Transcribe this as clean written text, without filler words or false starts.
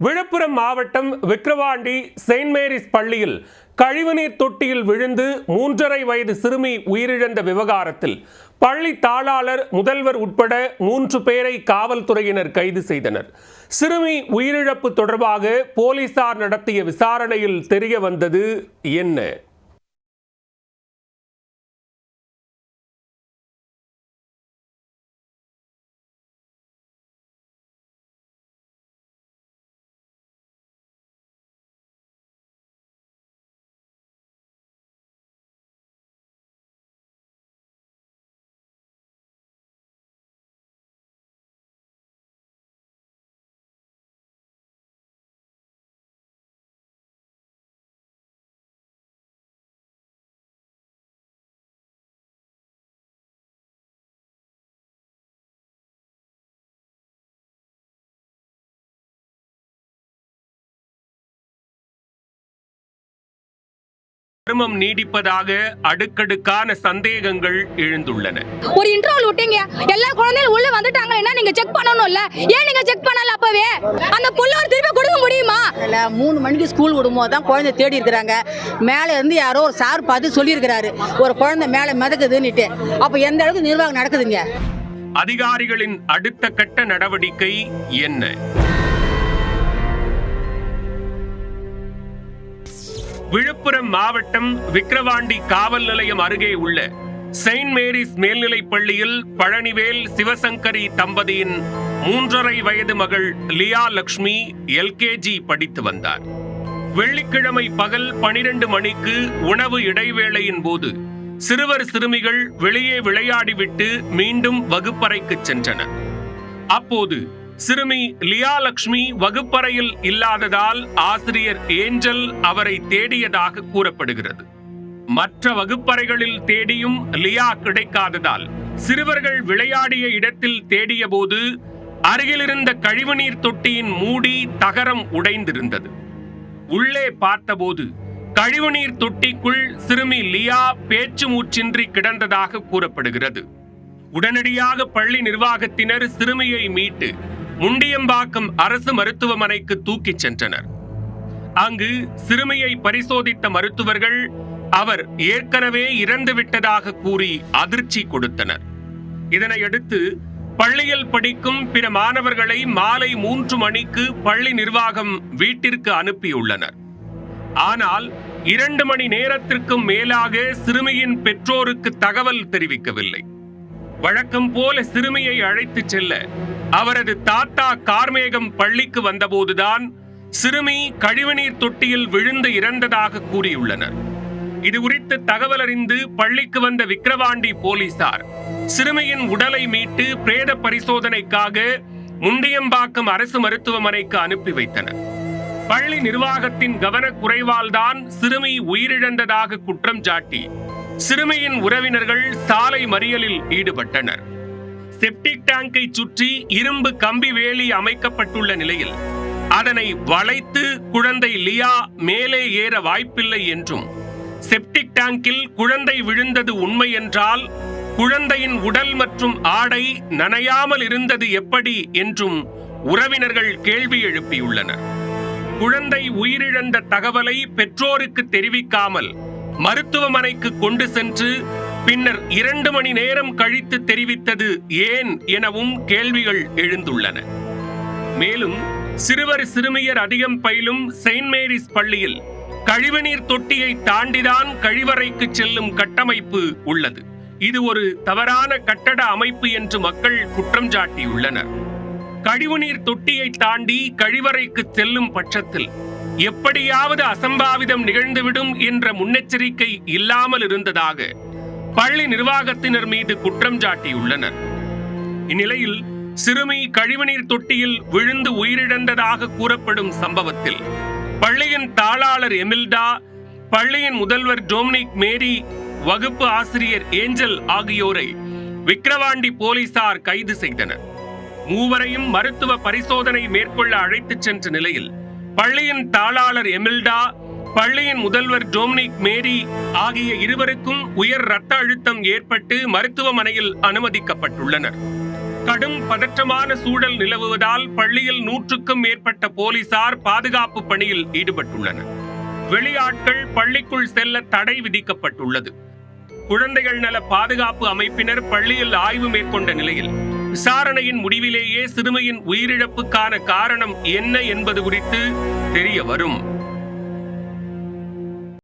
விழுப்புரம் மாவட்டம் Vikravandi Saint Mary's பள்ளியில் கழிவுநீர் தொட்டியில் விழுந்து 3.5 வயது சிறுமி உயிரிழந்த விவகாரத்தில் பள்ளி தாளாளர், முதல்வர் உட்பட 3 பேரை காவல்துறையினர் கைது செய்தனர். சிறுமி உயிரிழப்பு தொடர்பாக போலீசார் நடத்திய விசாரணையில் தெரிய வந்தது என்ன? மர்மம் நீடிப்பதாக அடுக்கடுக்கான சந்தேகங்கள் எழுந்துள்ளன. ஒரு இன்டர்வல் விட்டீங்க, எல்லா குழந்தைகளும் உள்ள வந்துட்டாங்கன்னா நீங்க செக் பண்ணணும்ல, ஏன் நீங்க செக் பண்ணல? அப்பவே அந்த புள்ள ஒரு திருப்பி கொடுக்க முடியுமா? 3 மணிக்கு ஸ்கூல் விடும்போது தான் குழந்தை தேடி இருக்கிறாங்க. மேலே இருந்து யாரோ ஒரு சார் பார்த்து சொல்லியிருக்கிறாரு, ஒரு குழந்தை மேலே மிதக்குதுன்னுட்டு. அப்போ எந்த அளவுக்கு நிர்வாகம் நடக்குதுங்க? அதிகாரிகளின் அடுத்த கட்ட நடவடிக்கை என்ன? விழுப்புரம் மாவட்டம் விக்கிரவாண்டி காவல் நிலையம் அருகே உள்ள செயின்ட் மேரிஸ் மேல்நிலைப் பள்ளியில் பழனிவேல் சிவசங்கரி தம்பதியின் 3.5 வயது மகள் லியா லட்சுமி LKG படித்து வந்தார். வெள்ளிக்கிழமை பகல் 12 மணிக்கு உணவு இடைவேளையின் போது சிறுவர் சிறுமிகள் வெளியே விளையாடிவிட்டு மீண்டும் வகுப்பறைக்கு சென்றனர். அப்போது சிறுமி லியா லட்சுமி வகுப்பறையில் இல்லாததால் ஆசிரியர் ஏஞ்சல் அவரை தேடியதாக கூறப்படுகிறது. மற்ற வகுப்பறைகளில் தேடியும் லியா கிடைக்காததால் சிறுவர்கள் விளையாடிய இடத்தில் தேடிய போது அருகிலிருந்த கழிவுநீர் தொட்டியின் மூடி தகரம் உடைந்திருந்தது. உள்ளே பார்த்தபோது கழிவுநீர் தொட்டிக்குள் சிறுமி லியா பேச்சு மூச்சின்றி கிடந்ததாக கூறப்படுகிறது. உடனடியாக பள்ளி நிர்வாகத்தினர் சிறுமியை மீட்டு முண்டியம்பாக்கம் அரசு மருத்துவமனைக்கு தூக்கிச் சென்றனர். அங்கு சிறுமியை பரிசோதித்த மருத்துவர்கள் அவர் ஏற்கனவே இறந்துவிட்டதாக கூறி அதிர்ச்சி கொடுத்தனர். இதனையடுத்து பள்ளியில் படிக்கும் பிற மாணவர்களை மாலை 3 மணிக்கு பள்ளி நிர்வாகம் வீட்டிற்கு அனுப்பியுள்ளனர். ஆனால் 2 மணி நேரத்திற்கும் மேலாக சிறுமியின் பெற்றோருக்கு தகவல் தெரிவிக்கவில்லை. வழக்கம் போல சிறுமியை அழைத்து செல்ல அவரது தாத்தா கார்மேகம் பள்ளிக்கு வந்தபோதுதான் சிறுமி கழிவுநீர் தொட்டியில் விழுந்து இறந்ததாக கூறியுள்ளனர். இது குறித்து தகவல் அறிந்து பள்ளிக்கு வந்த விக்கிரவாண்டி போலீசார் சிறுமியின் உடலை மீட்டு பிரேத பரிசோதனைக்காக முண்டியம்பாக்கம் அரசு மருத்துவமனைக்கு அனுப்பி வைத்தனர். பள்ளி நிர்வாகத்தின் கவனக்குறைவால் தான் சிறுமி உயிரிழந்ததாக குற்றம் சாட்டி சிறுமியின் உறவினர்கள் சாலை மறியலில் ஈடுபட்டனர். செப்டிக் டேங்கை சுற்றி இரும்பு கம்பி வேலி அமைக்கப்பட்டுள்ள நிலையில் அதனை வளைத்து குழந்தை லியா மேலே ஏற வாய்ப்பில்லை என்றும், செப்டிக் டேங்கில் குழந்தை விழுந்தது உண்மை என்றால் குழந்தையின் உடல் மற்றும் ஆடை நனையாமல் இருந்தது எப்படி என்றும் உறவினர்கள் கேள்வி எழுப்பியுள்ளனர். குழந்தை உயிரிழந்த தகவலை பெற்றோருக்கு தெரிவிக்காமல் மருத்துவமனைக்கு கொண்டு சென்று பின்னர் 2 மணி நேரம் கழித்து தெரிவித்தது ஏன் எனவும் கேள்விகள் எழுந்துள்ளன. மேலும் சிறுவர் சிறுமியர் அதிகம் பயிலும் செயின்ட் மேரிஸ் பள்ளியில் கழிவுநீர் தொட்டியை தாண்டிதான் கழிவறைக்கு செல்லும் கட்டமைப்பு உள்ளது. இது ஒரு தவறான கட்டட அமைப்பு என்று மக்கள் குற்றம் சாட்டியுள்ளனர். கழிவுநீர் தொட்டியை தாண்டி கழிவறைக்கு செல்லும் பட்சத்தில் எப்படியாவது அசம்பாவிதம் நிகழ்ந்துவிடும் என்ற முன்னெச்சரிக்கை இல்லாமல் இருந்ததாக பள்ளி நிர்வாகத்தினர் மீது குற்றம் சாட்டியுள்ளனர். இந்நிலையில் சிறுமி கழிவுநீர் தொட்டியில் விழுந்து உயிரிழந்ததாக கூறப்படும் சம்பவத்தில் பள்ளியின் தாளாளர் எமில்டா, பள்ளியின் முதல்வர் டொமினிக் மேரி, வகுப்பு ஆசிரியர் ஏஞ்சல் ஆகியோரை விக்கிரவாண்டி போலீசார் கைது செய்தனர். மூவரையும் மருத்துவ பரிசோதனை மேற்கொள்ள அழைத்துச் சென்ற நிலையில் பள்ளியின் தாளாளர் எமில்டா, பள்ளியின் முதல்வர் டொமினிக் மேரி ஆகிய இருவருக்கும் உயர் இரத்த அழுத்தம் ஏற்பட்டு மருத்துவமனையில் அனுமதிக்கப்பட்டுள்ளனர். கடும் பதற்றமான சூழல் நிலவுவதால் பள்ளியில் 100க்கும் மேற்பட்ட போலீசார் பாதுகாப்பு பணியில் ஈடுபட்டுள்ளனர். வெளியாட்கள் பள்ளிக்குள் செல்ல தடை விதிக்கப்பட்டுள்ளது. குழந்தைகள் நல பாதுகாப்பு அமைப்பினர் பள்ளியில் ஆய்வு மேற்கொண்ட நிலையில் விசாரணையின் முடிவிலேயே சிறுமியின் உயிரிழப்புக்கான காரணம் என்ன என்பது குறித்து தெரிய வரும்.